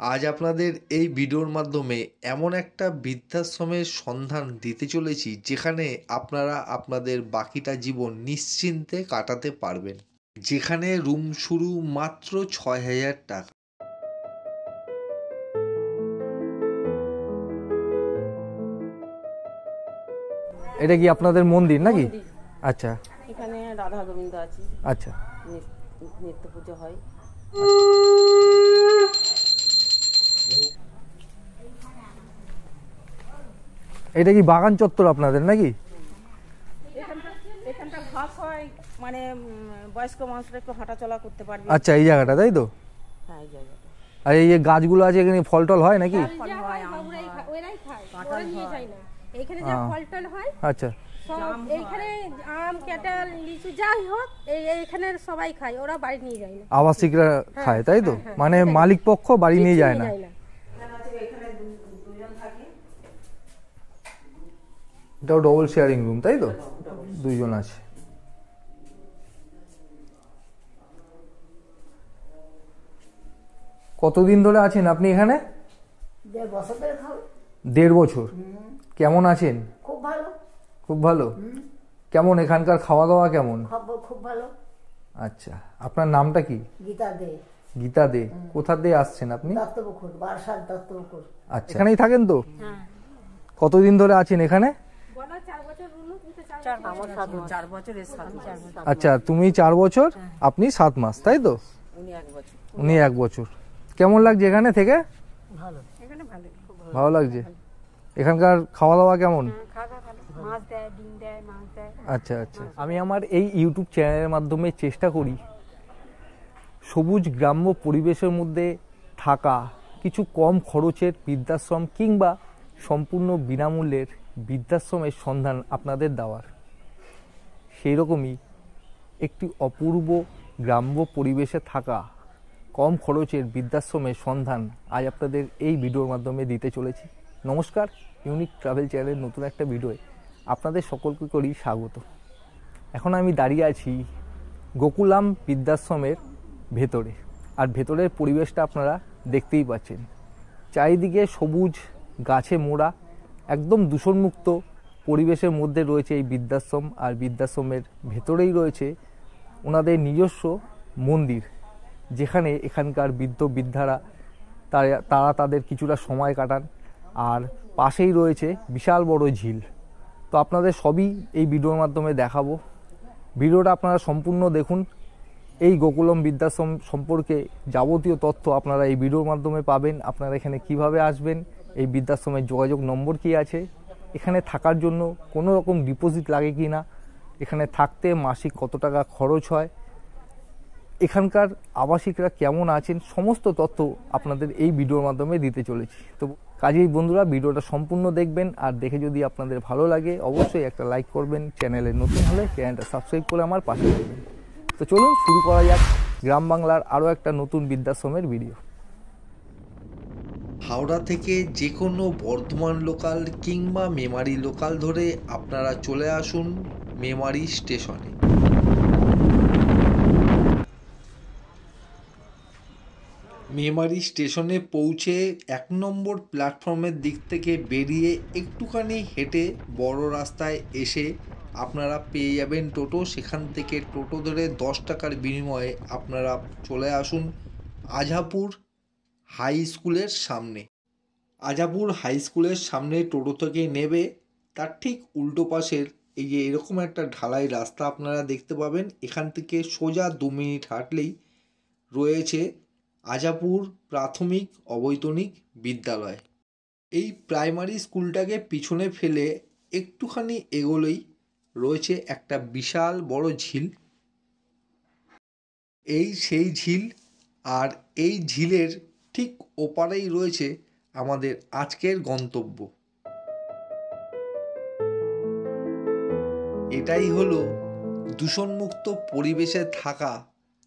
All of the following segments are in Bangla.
আজ আপনাদের এই ভিডিওর মাধ্যমে এমন একটা বৃদ্ধাশ্রমের সন্ধান দিতে চলেছি যেখানে আপনারা আপনাদের বাকিটা জীবন নিশ্চিন্তে কাটাতে পারবেন, যেখানে রুম শুরু মাত্র ৬,০০০ টাকা। এটা কি আপনাদের মন্দির নাকি? মন্দির। আচ্ছা এখানে রাধা গোবিন্দ আছে, আচ্ছা। নিত্য পুজো হয়। এটা কি বাগান চত্বর আপনাদের নাকি? এখানটা ঘাস হয়, মানে বয়স্ক মানুষরা একটু হাঁটাচলা করতে পারবে। আচ্ছা, এই জায়গাটা তাই তো? হ্যাঁ, এই জায়গাটা আর এই যে গাছগুলো আছে এখানে ফল টল হয় নাকি? ফল হয়, আম হয়, কাঁঠাল হয়। এইখানে যা ফল টল হয় আচ্ছা সব এইখানে আম কাঁঠাল লিচু যাই হোক এইখানে সবাই খায়, ওরা বাড়ি নিয়ে যায় না। আবাসিকরা খায় তাই তো? মানে মালিক পক্ষ বাড়ি নিয়ে যায় না। এখানে দুজন থাকে। এটাও ডবল শেয়ারিং রুম তাই তো? দুইজন আছে। কতদিন ধরে আছেন আপনি এখানে? 1.5 বছর ধরে খাবো। 1.5 বছর। কেমন আছেন? খুব ভালো। খুব ভালো। কেমন এখানকার খাওয়া দাওয়া কেমন? খুব ভালো। আচ্ছা, আপনার নামটা কি? গীতা দে। গীতা দে। কোথা দিয়ে আসছেন আপনি? দত্তপুকুর, বারাসাত দত্তপুকুর। আচ্ছা, এখানেই থাকেন তো? কতদিন ধরে আছেন এখানে? বলো 4 বছর হলো, কিন্তু 4 বছরের 7 মাস। আচ্ছা, তুমি 4 বছর, আপনি 7 মাস তাই তো? উনি 1 বছর। উনি 1 বছর। কেমন লাগছে এখানে থেকে? ভালো। এখানে ভালো, খুব ভালো। ভালো লাগছে। এখানকার খাওয়া দাওয়া কেমন? খাওয়া ভালো, মাছ দেয়, ডিম দেয়, মাছ দেয়। আচ্ছা আচ্ছা। আমি আমার এই ইউটিউব চ্যানেলের মাধ্যমে চেষ্টা করি সবুজ গ্রাম্য পরিবেশের মধ্যে থাকা কিছু কম খরচের বৃদ্ধাশ্রম কিংবা সম্পূর্ণ বিনামূল্যের বৃদ্ধাশ্রমের সন্ধান আপনাদের দেওয়ার। সেই রকমই একটি অপূর্ব গ্রাম্য পরিবেশে থাকা কম খরচের বৃদ্ধাশ্রমের সন্ধান আজ আপনাদের এই ভিডিওর মাধ্যমে দিতে চলেছি। নমস্কার, ইউনিক ট্রাভেল চ্যানেলের নতুন একটা ভিডিওয়ে আপনাদের সকলকে করি স্বাগত। এখন আমি দাঁড়িয়ে আছি গোকুলাম বৃদ্ধাশ্রমের ভেতরে, আর ভেতরের পরিবেশটা আপনারা দেখতেই পাচ্ছেন। চারিদিকে সবুজ গাছে মোড়া একদম দূষণমুক্ত পরিবেশের মধ্যে রয়েছে এই বৃদ্ধাশ্রম, আর বৃদ্ধাশ্রমের ভেতরেই রয়েছে ওনাদের নিজস্ব মন্দির, যেখানে এখানকার বৃদ্ধ বৃদ্ধারা তারা তাদের কিছুটা সময় কাটান। আর পাশেই রয়েছে বিশাল বড় ঝিল। তো আপনাদের সবই এই ভিডিওর মাধ্যমে দেখাবো। ভিডিওটা আপনারা সম্পূর্ণ দেখুন। এই গোকুলম বৃদ্ধাশ্রম সম্পর্কে যাবতীয় তথ্য আপনারা এই ভিডিওর মাধ্যমে পাবেন। আপনারা এখানে কিভাবে আসবেন, এই বৃদ্ধাশ্রমের যোগাযোগ নম্বর কি আছে, এখানে থাকার জন্য কোনো রকম ডিপোজিট লাগে কি না, এখানে থাকতে মাসিক কত টাকা খরচ হয়, এখানকার আবাসিকরা কেমন আছেন, সমস্ত তথ্য আপনাদের এই ভিডিওর মাধ্যমে দিতে চলেছি। তো কাজেই বন্ধুরা, ভিডিওটা সম্পূর্ণ দেখবেন, আর দেখে যদি আপনাদের ভালো লাগে অবশ্যই একটা লাইক করবেন। চ্যানেলে নতুন হলে চ্যানেলটা সাবস্ক্রাইব করে আমার পাশে থাকবেন। তো চলুন শুরু করা যাক গ্রাম বাংলার আরও একটা নতুন বৃদ্ধাশ্রমের ভিডিও। হাওড়া থেকে যে কোনো বর্ধমান লোকাল কিংবা মেমারি লোকাল ধরে আপনারা চলে আসুন মেমারি স্টেশনে। মেমারি স্টেশনে পৌঁছে 1 নম্বর প্ল্যাটফর্মের দিক থেকে বেরিয়ে একটুখানি হেঁটে বড় রাস্তায় এসে আপনারা পেয়ে যাবেন টোটো। সেখান থেকে টোটো ধরে 10 টাকার বিনিময়ে আপনারা চলে আসুন আজাপুর হাই স্কুলের সামনে। আজাপুর হাই স্কুলের সামনে টোটো থেকে নেবে তার ঠিক উল্টো পাশের এই যে এরকম একটা ঢালাই রাস্তা আপনারা দেখতে পাবেন। এখান থেকে সোজা 2 মিনিট হাঁটলেই রয়েছে আজাপুর প্রাথমিক অবৈতনিক বিদ্যালয়। এই প্রাইমারি স্কুলটাকে পিছনে ফেলে একটুখানি এগোলেই রয়েছে একটা বিশাল বড় ঝিল। এই সেই ঝিল, আর এই ঝিলের ঠিক ওপারেই রয়েছে আমাদের আজকের গন্তব্য। এটাই হলো দূষণমুক্ত পরিবেশে থাকা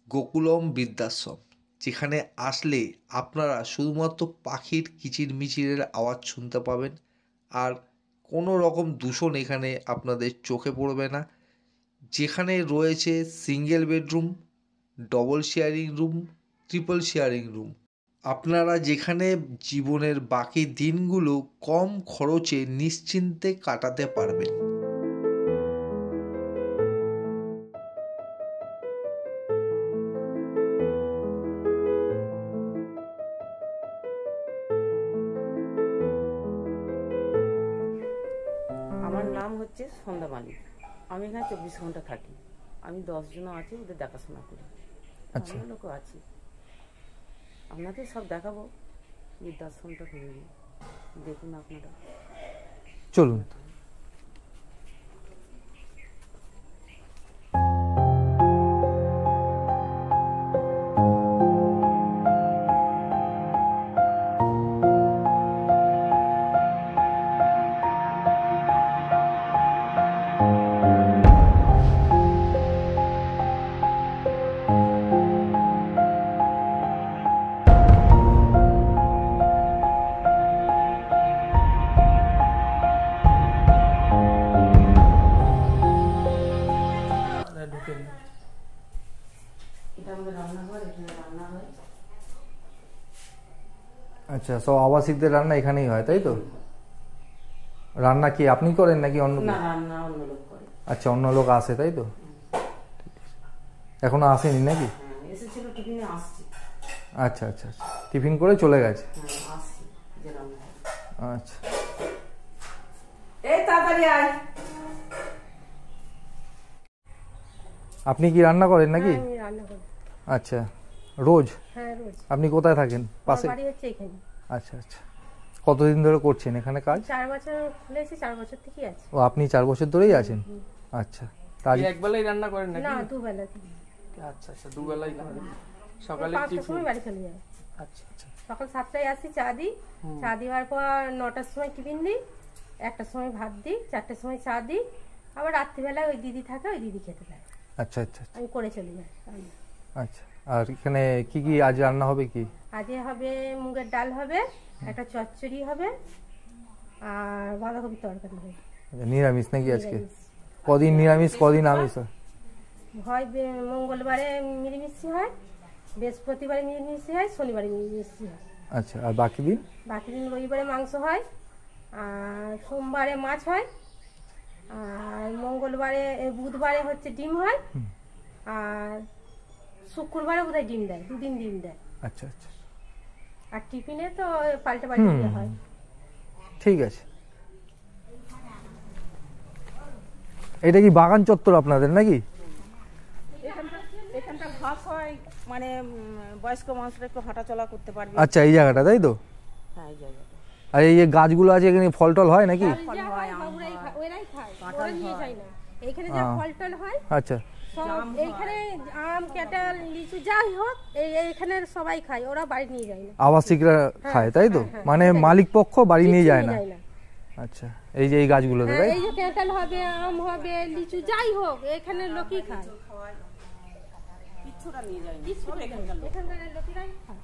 গোকুলম বৃদ্ধাশ্রম, যেখানে আসলে আপনারা শুধুমাত্র পাখির কিচিরমিচিরের আওয়াজ শুনতে পাবেন, আর কোনো রকম দূষণ এখানে আপনাদের চোখে পড়বে না। যেখানে রয়েছে single bedroom, double sharing room, triple sharing room, আপনারা যেখানে জীবনের বাকি দিনগুলো কম খরচে নিশ্চিন্তে কাটাতে পারবেন। আমার নাম হচ্ছে সন্ধ্যা মালিক। আমি এখানে 24 ঘন্টা থাকি। আমি 10 জন আছি, ওদের দেখাশোনা করি। আচ্ছা। অনেক লোকও আছি। আপনাদের সব দেখাবো, বৃদ্ধাশ্রমটা ঘুরে দেখুন আপনারা। চলুন। এটা আমাদের রান্নাঘর, এখানে রান্না হয়। আচ্ছা, সব আবাসিকদের রান্না এখানেই হয় তাই তো? রান্না কি আপনি করেন নাকি অন্য না, কেউ? রান্না অন্য লোক করে। আচ্ছা, অন্য লোক আসে তাই তো? এখনো আসেনি নাকি? হ্যাঁ, এসেছিল, টিফিনে আসছি। আচ্ছা আচ্ছা আচ্ছা, টিফিন করে চলে গেছে। হ্যাঁ, আসছি যে রান্না হয়। আচ্ছা, এই তাড়াতাড়ি আয়। আপনি কি রান্না করেন নাকি? হ্যাঁ, আমি রান্না করি। আচ্ছা, রোজ? হ্যাঁ, রোজ। আপনি কোথায় থাকেন? আমার পাশে? বাড়ি হচ্ছে এখানে। আচ্ছা আচ্ছা, কতদিন ধরে করছেন এখানে কাজ? 4 বছর খুলেছি, 4 বছর থেকেই আছে। ও, আপনি 4 বছর ধরেই আছেন? আচ্ছা, তা আজ- একবেলাই রান্না করেন নাকি? না, দুবেলা থেকে। আচ্ছা আচ্ছা, দুবেলাই করেন। সকালে 5টার টিফিন? সময় বাড়ি চলে যায়। আচ্ছা আচ্ছা। সকাল 7টায় আসি, চা দিই। চা দেওয়ার পর 9টার সময় টিফিন দিই, 1টার সময় ভাত দিই, 4টার সময় চা দিই। আবার রাত্রিবেলায় ওই দিদি থাকে, ওই দিদি খেতে দেয়। আচ্ছা আচ্ছা আচ্ছা আমি করে চলে যাই রান্না। আচ্ছা। আর এখানে কি কি আজ রান্না হবে কি? আজকে হবে মুগের ডাল হবে, একটা চচ্চড়ি হবে, আর বাঁধাকপি তরকারি হবে। আচ্ছা, নিরামিষ নাকি আজকে? নিরামিষ। কদিন নিরামিষ কদিন আমিষ হয়? হয় মঙ্গলবারে নিরামিষি হয়, বৃহস্পতিবারে নিরামিষি হয়, শনিবারে নিরামিষি হয়। আচ্ছা, আর বাকি দিন? বাকি দিন রবিবারে মাংস হয়, আর সোমবারে মাছ হয়, আর বুধবারে হচ্ছে ডিম হয়, আর শুক্রবারে বোধহয় ডিম দেয়, 2 দিন ডিম দেয়। আচ্ছা আচ্ছা, আর টিফিনে তো পাল্টে পাল্টে দিয়ে হয়। ঠিক আছে। এটা কি বাগান চত্বর আপনাদের নাকি? এখানটা ঘাস হয়, মানে বয়স্ক মানুষরা একটু হাঁটাচলা করতে পারবে। আচ্ছা, এই জায়গাটা তাই তো? হ্যাঁ, এই জায়গাটা। আর এই যে গাছগুলো আছে এখানে ফল টল হয় নাকি? ফল হয়, আম ওরাই হয়। খায়, ওরাই খায়, কাঁঠাল ওরা নিয়ে হয়। যায় না। এইখানে যা ফল টল হয় আচ্ছা সব জাম হয়। এইখানে, আম কাঁঠাল লিচু যাই হোক এইখানে সবাই খায়, ওরা বাড়ি নিয়ে যায় না। আবাসিকরা খায় তাই তো? মানে মালিক পক্ষ বাড়ি নিয়ে কিচ্ছু যায় না? আচ্ছা, এই যে এই গাছগুলোতে হ্যাঁ, তাই? এই যে কাঁঠাল হবে, আম হবে, লিচু যাই হোক এখানে লোকই খায়। কিচ্ছুটা নিয়ে যায়নি। কিচ্ছু খায় না, এখানকার লোকেরাই খায়।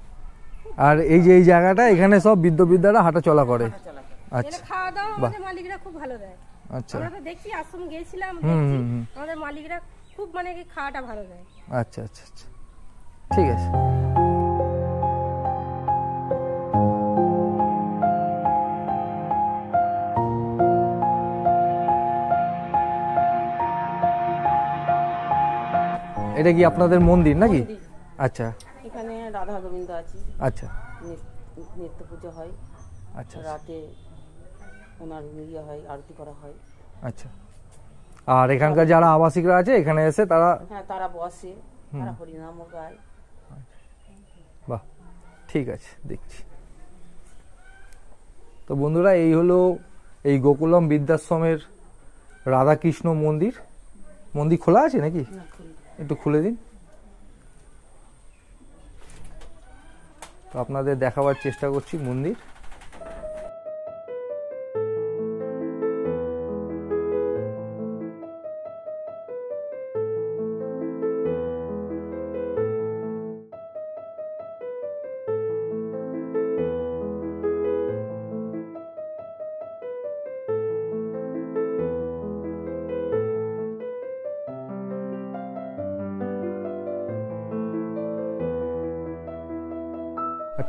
আর এই যে এই জায়গাটা এখানে সব বৃদ্ধরা হাঁটা চলা করে? এখানে আচ্ছা খাওয়া দাওয়া আমাদের মালিকরা খুব ভালো দেয়। আচ্ছা আমরা তো দেখছি, আশ্রম গিয়েছিলাম, হুম, দেখছি হুম, হুম। আমাদের মালিকরা খুব মানে কি খাওয়াটা ভালো দেয়। আচ্ছা আচ্ছা আচ্ছা, ঠিক আছে। এটা কি আপনাদের মন্দির নাকি? মন্দির। আচ্ছা এখানে রাধা গোবিন্দ আছে, আচ্ছা নিত্য পুজো হয়, আচ্ছা রাতে ওনার ইয়ে হয়, আরতি করা হয়। আচ্ছা। আর এখানকার যারা আবাসিকরা আছে এখানে এসে তারা? হ্যাঁ, তারা বসে, তারা হরিনামও গায়। বাহ, ঠিক আছে, দেখছি। তো বন্ধুরা, এই হলো এই গোকুলম বৃদ্ধাশ্রমের রাধাকৃষ্ণ মন্দির। মন্দির খোলা আছে নাকি? না, খুলি। একটু খুলে দিন। তো আপনাদের দেখাবার চেষ্টা করছি মন্দির।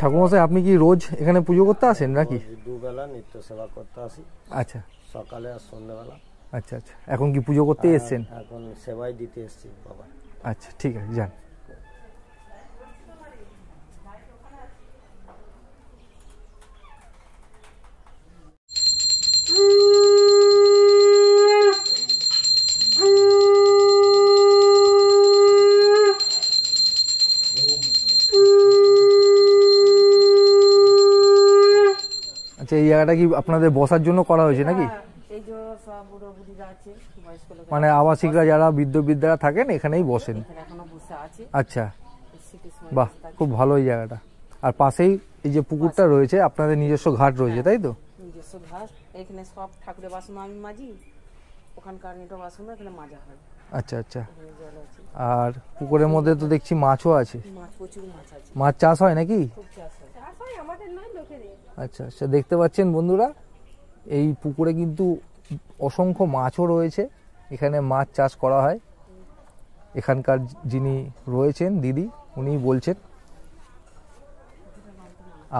ঠাকুরমশাই আপনি কি রোজ এখানে পুজো করতে আসেন নাকি? দুবেলা নিত্য সেবা করতে আসি, আচ্ছা সকালে আর সন্ধ্যাবেলা। আচ্ছা আচ্ছা, এখন কি পুজো করতে এসেছেন? এখন সেবাই দিতে এসছি বাবা। আচ্ছা ঠিক আছে, যান। আচ্ছা, এই জায়গাটা কি আপনাদের বসার জন্য করা হয়েছে নাকি? এই যে সব বুড়ো বুড়িরা আছে, বয়স্ক লোক মানে আবাসিকরা যারা বৃদ্ধ-বৃদ্ধারা থাকেন এখানেই বসেন? এখানে এখনো বসে আছে। আচ্ছা, শীতের সময় বাহ, খুব ভালো এই জায়গাটা। আর পাশেই এই যে পুকুরটা রয়েছে, আপনাদের নিজস্ব ঘাট রয়েছে তাই তো? নিজস্ব ঘাস, এখানে সব ঠাকুরের বাসন আমি মাজি, ওখানকার নেটো বাসন এখানে মাজা হয়। আচ্ছা আচ্ছা। এখানে জল আছে, আর পুকুরের মধ্যে তো দেখছি মাছও আছে। মাছ প্রচুর মাছ আছে, মাছ চাষ হয় নাকি? খুব চাষ হয়। আমাদের নয়, লোকেদের। আচ্ছা আচ্ছা, দেখতে পাচ্ছেন বন্ধুরা, এই পুকুরে কিন্তু অসংখ্য মাছও রয়েছে। এখানে মাছ চাষ করা হয়। এখানকার যিনি রয়েছেন দিদি, উনি বলছেন।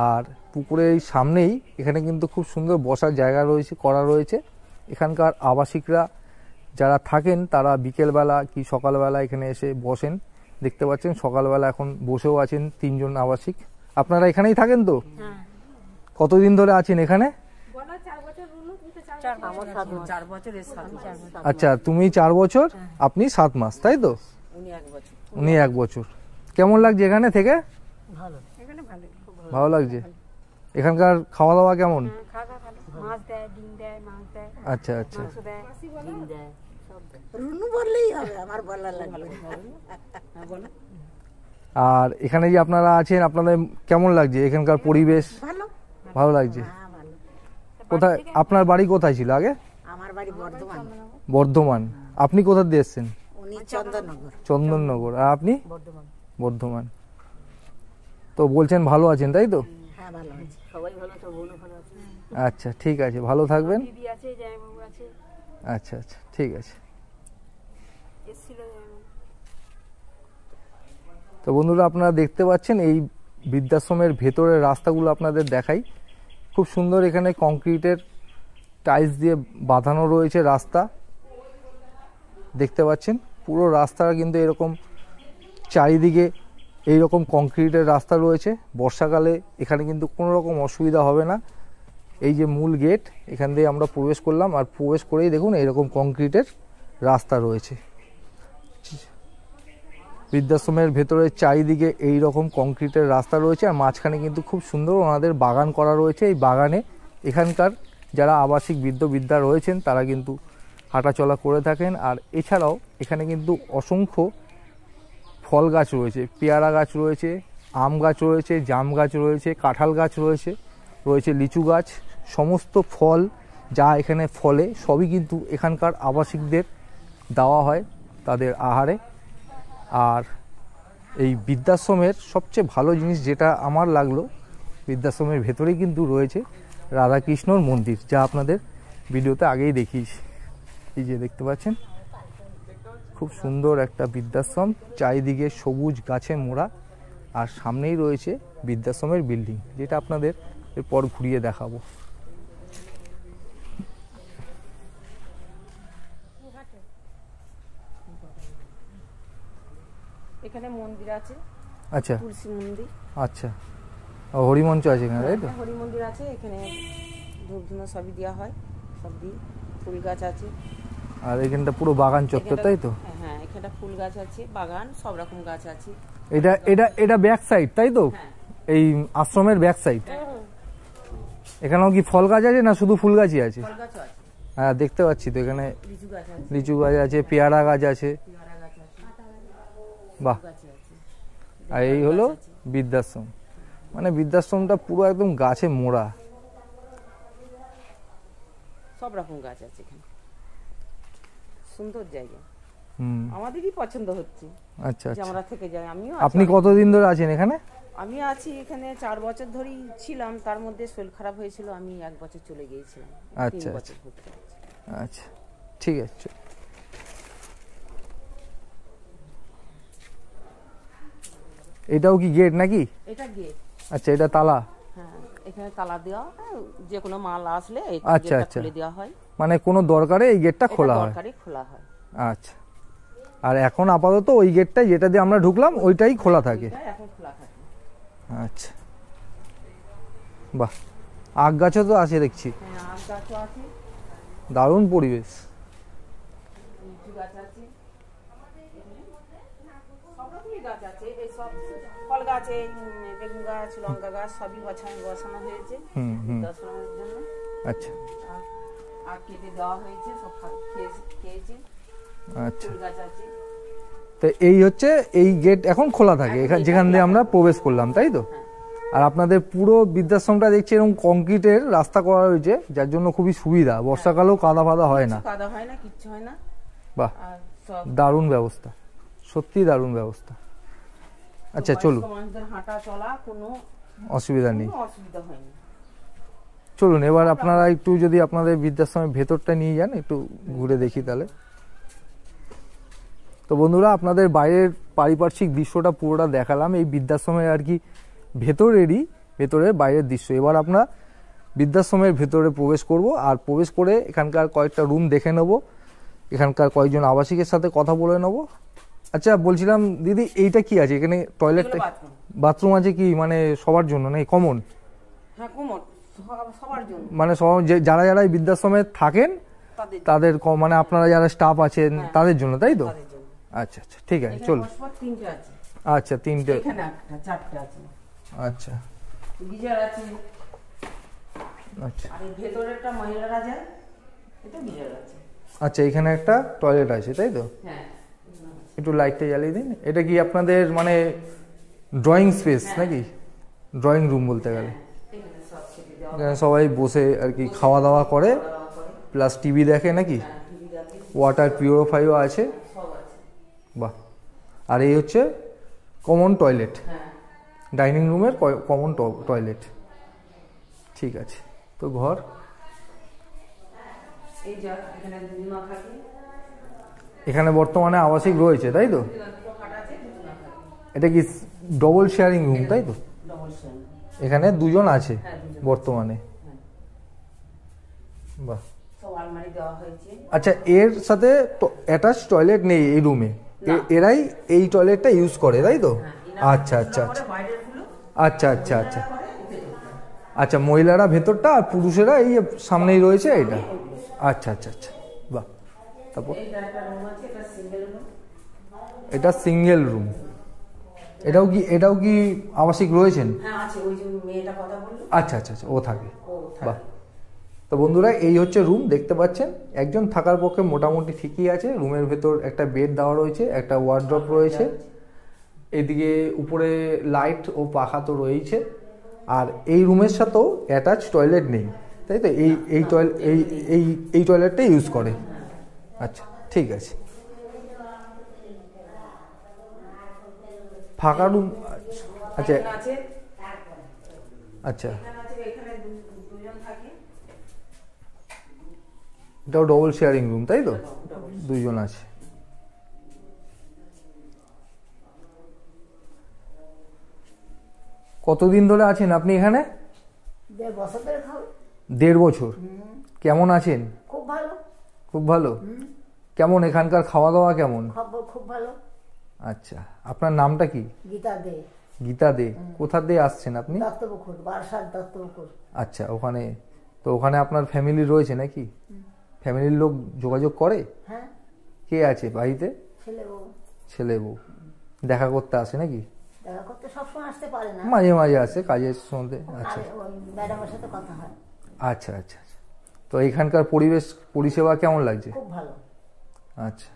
আর পুকুরের সামনেই এখানে কিন্তু খুব সুন্দর বসার জায়গা রয়েছে, করা রয়েছে। এখানকার আবাসিকরা যারা থাকেন তারা বিকেলবেলা কি সকালবেলা এখানে এসে বসেন। দেখতে পাচ্ছেন সকালবেলা এখন বসেও আছেন 3 জন আবাসিক। আপনারা এখানেই থাকেন তো? কতদিন ধরে আছেন এখানে? বলো 4 বছর হলো, তুমি তো 4 আমার 4 বছর, এর 7 মাস। আচ্ছা, তুমি 4 বছর, আপনি 7 মাস, তাই তো? উনি 1 বছর। উনি 1 বছর। কেমন লাগছে এখানে থেকে? ভালো। এখানে ভালো, খুব ভালো। ভালো লাগছে। এখানকার খাওয়া দাওয়া কেমন? খাওয়া ভালো, মাছ দেয়, ডিম দেয়, মাছ দেয়, আচ্ছা আচ্ছা। মাংস দেয়। ডিম দেয়, সব দেয়। রুনু বললেই হবে, আমার বলা লাগবে না। হ্যাঁ বলো। আর এখানে যে আপনারা আছেন, আপনাদের কেমন লাগছে এখানকার পরিবেশ? ভালো। ভালো লাগছে। হ্যাঁ, ভালো। কোথায় আপনার বাড়ি, কোথায় ছিল আগে? আমার বাড়ি বর্ধমান। বর্ধমান। আপনি কোথা দিয়ে এসেছেন? উনি চন্দননগর। চন্দননগর। আর আপনি? বর্ধমান। বর্ধমান। তো বলছেন ভালো আছেন তাই তো? হ্যাঁ, ভালো আছে। সবাই ভালো, তো বোনও ভালো আছে। আচ্ছা ঠিক আছে, ভালো থাকবেন। দিদি আছে, জামাইবাবু আছে, আচ্ছা আচ্ছা, ঠিক আছে। এসেছিল তো বন্ধুরা, আপনারা দেখতে পাচ্ছেন এই বৃদ্ধাশ্রমের ভেতরের রাস্তাগুলো আপনাদের দেখাই। খুব সুন্দর, এখানে কংক্রিটের টাইলস দিয়ে বাঁধানো রয়েছে রাস্তা। দেখতে পাচ্ছেন পুরো রাস্তাটা কিন্তু এরকম চারিদিকে এইরকম কংক্রিটের রাস্তা রয়েছে। বর্ষাকালে এখানে কিন্তু কোনো রকম অসুবিধা হবে না। এই যে মূল গেট, এখান দিয়ে আমরা প্রবেশ করলাম, আর প্রবেশ করেই দেখুন এইরকম কংক্রিটের রাস্তা রয়েছে। বৃদ্ধাশ্রমের ভেতরে চারিদিকে এই রকম কংক্রিটের রাস্তা রয়েছে, আর মাঝখানে কিন্তু খুব সুন্দর ওনাদের বাগান করা রয়েছে। এই বাগানে এখানকার যারা আবাসিক বৃদ্ধ-বৃদ্ধা রয়েছেন তারা কিন্তু হাঁটাচলা করে থাকেন। আর এছাড়াও এখানে কিন্তু অসংখ্য ফল গাছ রয়েছে, পেয়ারা গাছ রয়েছে, আম গাছ রয়েছে, জাম গাছ রয়েছে, কাঁঠাল গাছ রয়েছে, রয়েছে লিচু গাছ। সমস্ত ফল যা এখানে ফলে সবই কিন্তু এখানকার আবাসিকদের দেওয়া হয় তাদের আহারে। আর এই বৃদ্ধাশ্রমের সবচেয়ে ভালো জিনিস যেটা আমার লাগলো, বৃদ্ধাশ্রমের ভেতরেই কিন্তু রয়েছে রাধাকৃষ্ণর মন্দির, যা আপনাদের ভিডিওতে আগেই দেখিয়েছি। এই যে দেখতে পাচ্ছেন, খুব সুন্দর একটা বৃদ্ধাশ্রম, চারিদিকে সবুজ গাছে মোড়া, আর সামনেই রয়েছে বৃদ্ধাশ্রমের বিল্ডিং, যেটা আপনাদের এরপর ঘুরিয়ে দেখাবো। এখানে মন্দির আছে, আচ্ছা তুলসী মন্দির, আচ্ছা, ও হরিমঞ্চ আছে এখানে তাই তো? হরি মন্দির আছে। এখানে ধূপ ধুনো সবই দেওয়া হয়, সব দিই। ফুল গাছ আছে, আর এখানটা পুরো বাগান চত্বর তাই তো? হ্যাঁ এখানটা ফুল গাছ আছে, বাগান সব রকম গাছ আছে। এটা এটা এটা ব্যাক সাইড তাই তো? এই আশ্রমের ব্যাক সাইড। এখানেও কি ফল গাছ আছে না শুধু ফুল গাছই আছে? ফল গাছও আছে, হ্যাঁ দেখতে পাচ্ছি তো, এখানে লিচু গাছ আছে, লিচু গাছ আছে, পেয়ারা গাছ আছে। পেয়ারা গাছ আছে, বাহ। গাছ আছে। আর এই হলো বৃদ্ধাশ্রম। মানে বৃদ্ধাশ্রমটা পুরো একদম গাছে মোড়া। সব রকম গাছ আছে এখানে, সুন্দর জায়গা। আমাদেরই পছন্দ হচ্ছে আচ্ছা যে আচ্ছা। আমরা থেকে যাই। আমিও আপনি কতদিন ধরে আছেন এখানে? আমি আছি এখানে 4 বছর ধরেই ছিলাম, তার মধ্যে শরীর খারাপ হয়েছিল, আমি 1 বছর চলে গিয়েছিলাম। আচ্ছা, 3 বছর হচ্ছে। আচ্ছা ঠিক আছে। এটাও কি গেট নাকি? এটা গেট, আচ্ছা, এটা তালা? হ্যাঁ, এখানে তালা দেওয়া, যে কোনো মাল আসলে এই আচ্ছা, গেটটা আচ্ছা। খুলে দেওয়া হয়। মানে কোনো দরকারে এই গেটটা এটা খোলা হয়? দরকারি খোলা হয়। আচ্ছা, আর এখন আপাতত ওই গেটটাই যেটা দিয়ে আমরা ঢুকলাম ওইটাই খোলা থাকে? এটা এখন খোলা থাকে। আচ্ছা, বাহ, আখ গাছও তো আছে দেখছি, হ্যাঁ, আম গাছও আছে, দারুণ পরিবেশ। লিচু গাছ আছে, সব রকমই গাছ আছে। এই সব ফল গাছ, এই বেগুন গাছ, লঙ্কা গাছ সবই বসানো হয়েছে হুম হুম, দর্শনের জন্য। আচ্ছা আর কেটে দেওয়া হয়েছে, সব খেয়েছে। আচ্ছা। ফুল গাছ আছে। তো এই হচ্ছে এই গেট এখন খোলা থাকে যেখান দিয়ে আমরা প্রবেশ করলাম, তাই তো? আর আপনাদের পুরো বৃদ্ধাশ্রমটা দেখছি এরকম কংক্রিটের রাস্তা করা রয়েছে, যার জন্য খুবই সুবিধা, বর্ষাকালেও কাদা ফাদা হয় না। কাদা হয় না, কিচ্ছু হয় না। বাহ, আর সব দারুণ ব্যবস্থা, সত্যি দারুণ ব্যবস্থা। আচ্ছা, চলুন, বয়স্ক মানুষদের হাঁটা চলা কোনো অসুবিধা নেই। অসুবিধা হয়নি। চলুন এবার আপনারা একটু যদি আপনাদের বৃদ্ধাশ্রমের ভেতরটা নিয়ে যান, একটু ঘুরে দেখি তাহলে। তো বন্ধুরা, আপনাদের বাইরের পারিপার্শ্বিক দৃশ্যটা পুরোটা দেখালাম, এই বৃদ্ধাশ্রমের আর কি ভেতরের বাইরের দৃশ্য। এবার আমরা বৃদ্ধাশ্রমের ভেতরে প্রবেশ করব, আর প্রবেশ করে এখানকার কয়েকটা রুম দেখে নেব, এখানকার কয়েকজন আবাসিকের সাথে কথা বলে নেব। আচ্ছা, বলছিলাম দিদি, এইটা কি আছে এখানে? টয়লেট, বাথরুম আছে কি মানে সবার জন্য নেই? কমন? হ্যাঁ, কমন, সবার জন্য। মানে সব যারা যারা এই বৃদ্ধাশ্রমে থাকেন তাদের মানে আপনারা যারা স্টাফ আছেন তাদের জন্য, তাই তো? আচ্ছা আচ্ছা, ঠিক আছে, চলুন। তিনটে আছে। আচ্ছা, তিনটে, এখানে একটা, চারটে আছে। আচ্ছা গিজার আছে। আচ্ছা আর এই ভেতরেরটা মহিলারা যায়, এটা গিজার আছে। আচ্ছা, এখানে একটা টয়লেট আছে, তাই তো? হ্যাঁ, একটু লাইটটা জ্বালিয়ে দিন। এটা কি আপনাদের মানে ড্রয়িং স্পেস নাকি? ড্রয়িং রুম বলতে গেলে। এখানে সব খেতে দেওয়া এখানে সবাই বসে আর কি খাওয়া দাওয়া করে, প্লাস টিভি দেখে নাকি? টিভি দেখে, ওয়াটার পিউরিফায়ারও আছে, সব আছে। বাহ। আর এই হচ্ছে কমন টয়লেট, হ্যাঁ, ডাইনিং রুমের কমন টয়লেট, ঠিক আছে। তো ঘর, এই যা এখানে দুজনা থাকে, এখানে বর্তমানে আবাসিক রয়েছে, তাই তো? দুটো খাট আছে, দুজনা থাকে। এটা কি ডবল শেয়ারিং রুম, তাই তো? ডবল সেন। এখানে দুজন আছে হ্যাঁ, দুজন বর্তমানে, হ্যাঁ, বাহ। সব আলমারি দেওয়া হয়েছে। আচ্ছা, এর সাথে অ্যাটাচ টয়লেট নেই এই রুমে? না। এরাই এই টয়লেটটা ইউজ করে, তাই তো? হ্যাঁ, এনারা আচ্ছা আচ্ছা পড়াশোনা আচ্ছা করে, বাইরের গুলো আচ্ছা আচ্ছা আচ্ছা করে, ভেতরটা। আচ্ছা, মহিলারা ভেতরটা আর পুরুষেরা এই সামনেই রয়েছে এটা। আচ্ছা আচ্ছা আচ্ছা, বাহ। তারপর এইটা একটা রুম আছে, এটা সিঙ্গেল রুম। এটা সিঙ্গেল রুম, এটাও কি আবাসিক রয়েছেন? হ্যাঁ, আছে, ওই যে মেয়েটা কথা বললো, আচ্ছা আচ্ছা আচ্ছা, ও থাকে, ও বাহ। থাকে। তো বন্ধুরা, এই হচ্ছে রুম, দেখতে পাচ্ছেন একজন থাকার পক্ষে মোটামুটি ঠিকই আছে। রুমের ভেতর একটা বেড দেওয়া রয়েছে, একটা ওয়ার্ড্রপ রয়েছে, এদিকে উপরে লাইট ও পাখা তো রয়েছে। আর এই রুমের সাথেও অ্যাটাচ টয়লেট নেই, তাই তো? এই টয়লেটটা ইউজ করে। আচ্ছা, ঠিক আছে। ফাঁকা রুম, আচ্ছা এখানে আছে, আচ্ছা, এখানে আছে, এখানে দুজন থাকে। এটাও ডবল শেয়ারিং রুম, তাই তো? দুইজন আছে। কতদিন ধরে আছেন আপনি এখানে? 1.5 বছর ধরে খাবো। 1.5 বছর। কেমন আছেন? খুব ভালো, খুব ভালো। কেমন এখানকার খাওয়া দাওয়া কেমন? খুব ভালো। আচ্ছা, আপনার নামটা কি? গীতা দে, গীতা দে। কোথা দিয়ে আসছেন আপনি? দত্তপুকুর, বারাসাত দত্তপুকুর। আচ্ছা, ওখানে আপনার ফ্যামিলি রয়েছে নাকি? ফ্যামিলির লোক যোগাযোগ করে? হ্যাঁ, কে আছে বাড়িতে? ছেলে বউ। ছেলে বউ দেখা করতে আসে নাকি? দেখা করতে সবসময় আসতে পারে না, মাঝে মাঝে আসে কাজের মধ্যে। আচ্ছা আর ওই ম্যাডামের সাথে কথা হয়। আচ্ছা আচ্ছা আচ্ছা। তো এখানকার পরিষেবা কেমন লাগছে? খুব ভালো আচ্ছা,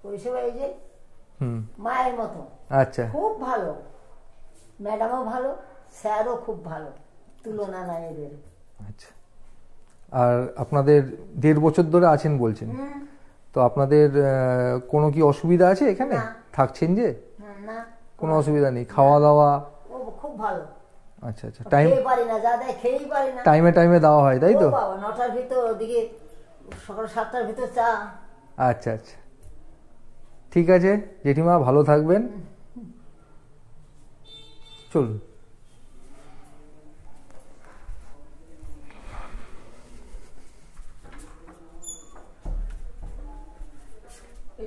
পরিষেবা, এই যে হুম, মায়ের মতো, আচ্ছা খুব ভালো। ম্যাডামও ভালো, স্যারও খুব ভালো, তুলনা নাই এদের। আচ্ছা। আর আপনাদের 1.5 বছর ধরে আছেন বলছেন, তো আপনাদের কোনো কি অসুবিধা আছে এখানে না। থাকছেন যে? না, কোনো অসুবিধা নেই, খাওয়া দাওয়া? ও খুব ভালো। আচ্ছা আচ্ছা, খেয়ে পারি না, যা দেয় খেয়েই পারি না। টাইমে দেওয়া হয়, তাই তো? ও বাবা, 9টার ভিতর, ওদিকে সকাল 7টার ভিতর চা। আচ্ছা আচ্ছা, ঠিক আছে জেঠিমা, ভালো থাকবেন। চলুন।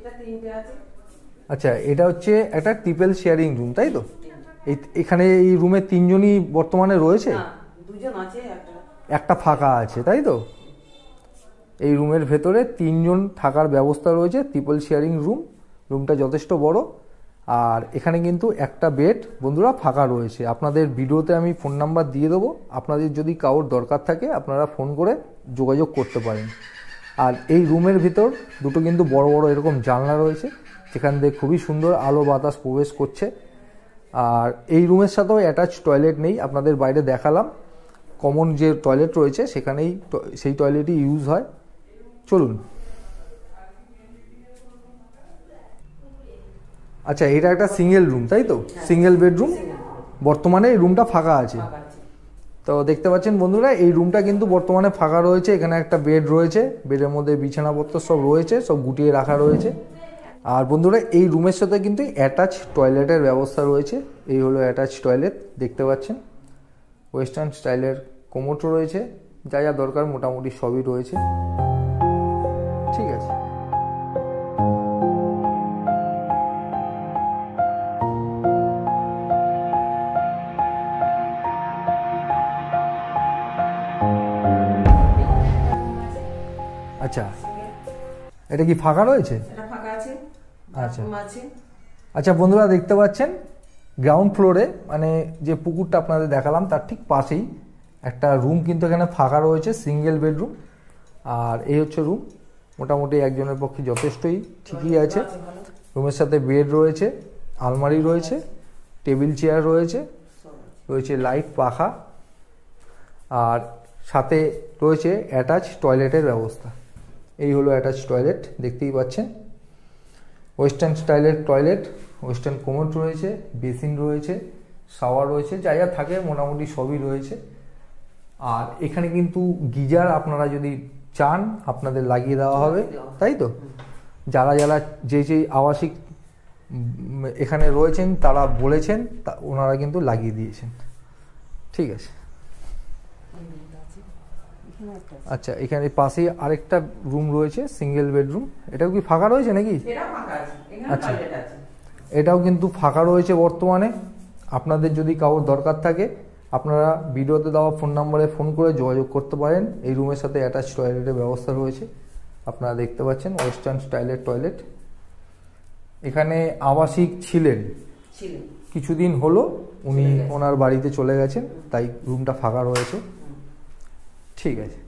এটা 3টে আছে। আচ্ছা, এটা হচ্ছে একটা ট্রিপল শেয়ারিং রুম, তাই তো? এখানে এই রুমে 3 জনই বর্তমানে রয়েছে? না, 2 জন আছে, একটা ফাঁকা আছে, তাই তো? এই রুমের ভেতরে 3 জন থাকার ব্যবস্থা রয়েছে, ট্রিপল শেয়ারিং রুম। রুমটা যথেষ্ট বড়। আর এখানে কিন্তু একটা বেড বন্ধুরা ফাঁকা রয়েছে। আপনাদের ভিডিওতে আমি ফোন নাম্বার দিয়ে দেবো, আপনাদের যদি কারোর দরকার থাকে আপনারা ফোন করে যোগাযোগ করতে পারেন। আর এই রুমের ভিতর দুটো কিন্তু বড় বড় এরকম জানলা রয়েছে, যেখান দিয়ে খুবই সুন্দর আলো বাতাস প্রবেশ করছে। আর এই রুমের সাথেও অ্যাটাচ টয়লেট নেই, আপনাদের বাইরে দেখালাম। কমন যে টয়লেট রয়েছে সেখানেই সেই টয়লেটই ইউজ হয়। চলুন। আচ্ছা, এটা একটা সিঙ্গেল রুম, তাই তো? Single bedroom. বর্তমানে এই রুমটা ফাঁকা আছে। তো দেখতে পাচ্ছেন বন্ধুরা, এই রুমটা কিন্তু বর্তমানে ফাঁকা রয়েছে। এখানে একটা বেড রয়েছে, বেডের মধ্যে বিছানাপত্র সব রয়েছে, সব গুটিয়ে রাখা রয়েছে। আর বন্ধুরা, এই রুমের সাথে কিন্তু অ্যাটাচ টয়লেটের ব্যবস্থা রয়েছে। এই হলো অ্যাটাচ টয়লেট, দেখতে পাচ্ছেন। ওয়েস্টার্ন স্টাইলের কোমোড রয়েছে, যা যা দরকার মোটামুটি সবই রয়েছে। ঠিক আছে। আচ্ছা, এটা কি ফাঁকা রয়েছে? এটা ফাঁকা আছে। আচ্ছা আছে। আচ্ছা বন্ধুরা, দেখতে পাচ্ছেন গ্রাউন্ড ফ্লোরে মানে যে পুকুরটা আপনাদের দেখালাম তার ঠিক পাশেই একটা রুম কিন্তু এখানে ফাঁকা রয়েছে, সিঙ্গেল বেডরুম। আর এই হচ্ছে রুম। মোটামুটি একজনের পক্ষে যথেষ্টই ঠিকই আছে। রুমের সাথে বেড রয়েছে, আলমারি রয়েছে, টেবিল চেয়ার রয়েছে, রয়েছে লাইট, পাখা। আর সাথে রয়েছে অ্যাটাচ টয়লেটের ব্যবস্থা। এই হলো অ্যাটাচ টয়লেট, দেখতেই পাচ্ছেন। ওয়েস্টার্ন স্টাইলের টয়লেট, ওয়েস্টার্ন কোমোড রয়েছে, বেসিন রয়েছে, শাওয়ার রয়েছে, যা যা থাকে মোটামুটি সবই রয়েছে। আর এখানে কিন্তু গিজার আপনারা যদি চান আপনাদের লাগিয়ে দেওয়া হবে, তাই তো? যারা যারা যে আবাসিক এখানে রয়েছেন তারা বলেছেন, ওনারা কিন্তু লাগিয়ে দিয়েছেন। ঠিক আছে। আচ্ছা, এখানে পাশেই আরেকটা রুম রয়েছে, সিঙ্গেল বেডরুম। এটাও কি ফাঁকা রয়েছে নাকি? আচ্ছা, এটাও কিন্তু ফাঁকা রয়েছে বর্তমানে। আপনাদের যদি কারোর দরকার থাকে আপনারা ভিডিওতে দেওয়া ফোন নম্বরে ফোন করে যোগাযোগ করতে পারেন। এই রুমের সাথে অ্যাটাচ টয়লেটের ব্যবস্থা রয়েছে, আপনারা দেখতে পাচ্ছেন। ওয়েস্টার্ন স্টাইলের টয়লেট। এখানে আবাসিক ছিলেন, কিছুদিন হলো উনি ওনার বাড়িতে চলে গেছেন, তাই রুমটা ফাঁকা রয়েছে। ঠিক আছে,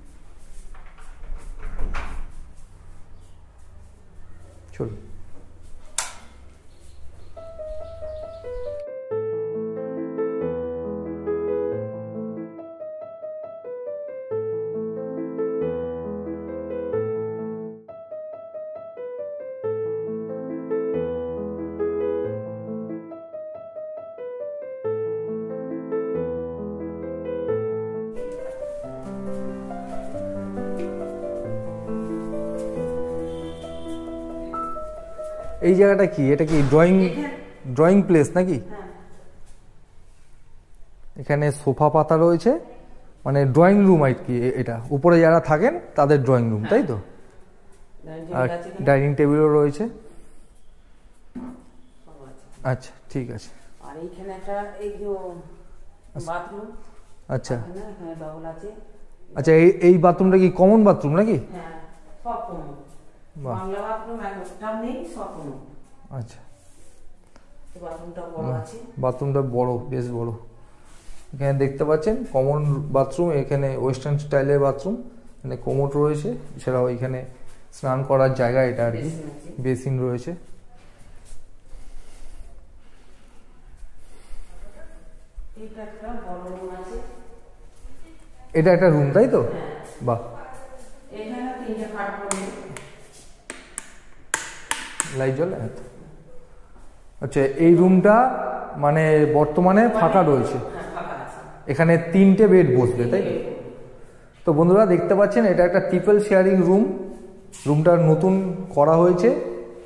চলুন। এই জায়গাটা কি? এটা কি ড্রয়িং প্লেস নাকি? এখানে সোফা পাতা রয়েছে, মানে ড্রয়িং রুম আর কি। এটা উপরে যারা থাকেন তাদের ড্রয়িং রুম, তাই তো? আর ডাইনিং টেবিলও রয়েছে। আচ্ছা, ঠিক আছে। আর এইখানে একটা এই যে বাথরুম। আচ্ছা এখানে ডাবল আছে। আচ্ছা, এই বাথরুমটা কি কমন বাথরুম নাকি? হ্যাঁ, সব কমন। বাংলা বাথরুম একটাও নেই, সব কমন। আচ্ছা, বাথরুমটা বড় আছে। বাথরুমটা বড়, বেশ বড়। এখানে দেখতে পাচ্ছেন কমন বাথরুম। এখানে ওয়েস্টার্ন স্টাইলের বাথরুম। এখানে কোমোড রয়েছে, এছাড়াও এখানে স্নান করার জায়গা, এটা আর কি বেসিন রয়েছে। এটা একটা রুম, তাই তো? বাহ, লাইট জ্বলে। আচ্ছা, এই রুমটা মানে বর্তমানে ফাঁকা রয়েছে। এখানে 3টে বেড বসবে, তাই তো? তো বন্ধুরা দেখতে পাচ্ছেন এটা একটা ট্রিপল শেয়ারিং রুম। রুমটা নতুন করা হয়েছে।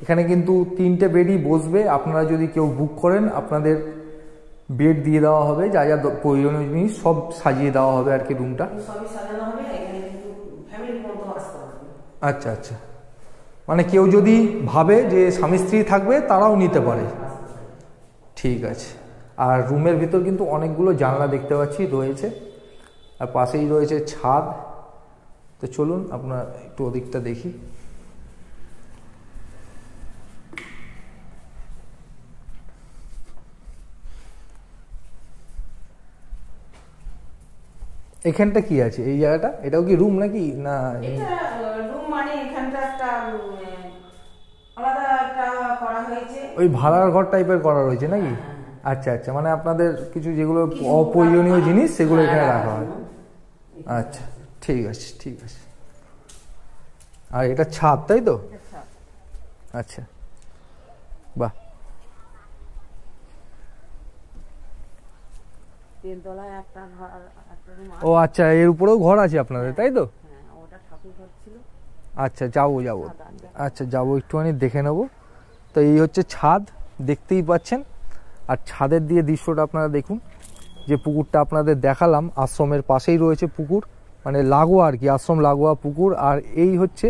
এখানে কিন্তু 3টে বেডই বসবে। আপনারা যদি কেউ বুক করেন আপনাদের বেড দিয়ে দেওয়া হবে, যা যা প্রয়োজনীয় জিনিস সব সাজিয়ে দেওয়া হবে আর কি রুমটা। সবই সাজানো হবে। এখানে কিন্তু ফ্যামিলির মধ্যে আসতে হবে। আচ্ছা আচ্ছা, মানে কেউ যদি ভাবে যে স্বামী স্ত্রী থাকবে তারাও নিতে পারে। ঠিক আছে। আর রুমের ভিতর কিন্তু অনেকগুলো জানলা দেখতে পাচ্ছি রয়েছে, আর পাশেই রয়েছে ছাদ। তো চলুন আপনার একটু ওদিকটা দেখি। এখানটা কি আছে এই জায়গাটা? এটাও কি রুম নাকি না? এটা রুম মানে এখানটা একটা আলাদা একটা করা হয়েছে, ওই ভাড়ার ঘর টাইপের করা রয়েছে নাকি? আচ্ছা আচ্ছা, মানে আপনাদের কিছু যেগুলো অপ্রয়োজনীয় জিনিস সেগুলো এখানে রাখা হয়। আচ্ছা ঠিক আছে ঠিক আছে। আর এটা ছাদ তাই তো? আচ্ছা বাহ। তিনতলায় একটা ঘর, একটা রুম। ও আচ্ছা, এর উপরেও ঘর আছে আপনাদের তাই তো? হ্যাঁ, ওটা ঠাকুর ঘর ছিল। আচ্ছা যাবো যাবো, আচ্ছা যাবো একটুখানি দেখে নেবো। তো এই হচ্ছে ছাদ, দেখতেই পাচ্ছেন। আর ছাদের দিয়ে দৃশ্যটা আপনারা দেখুন, যে পুকুরটা আপনাদের দেখালাম আশ্রমের পাশেই রয়েছে পুকুর, মানে লাগোয়া আর কি, আশ্রম লাগোয়া পুকুর। আর এই হচ্ছে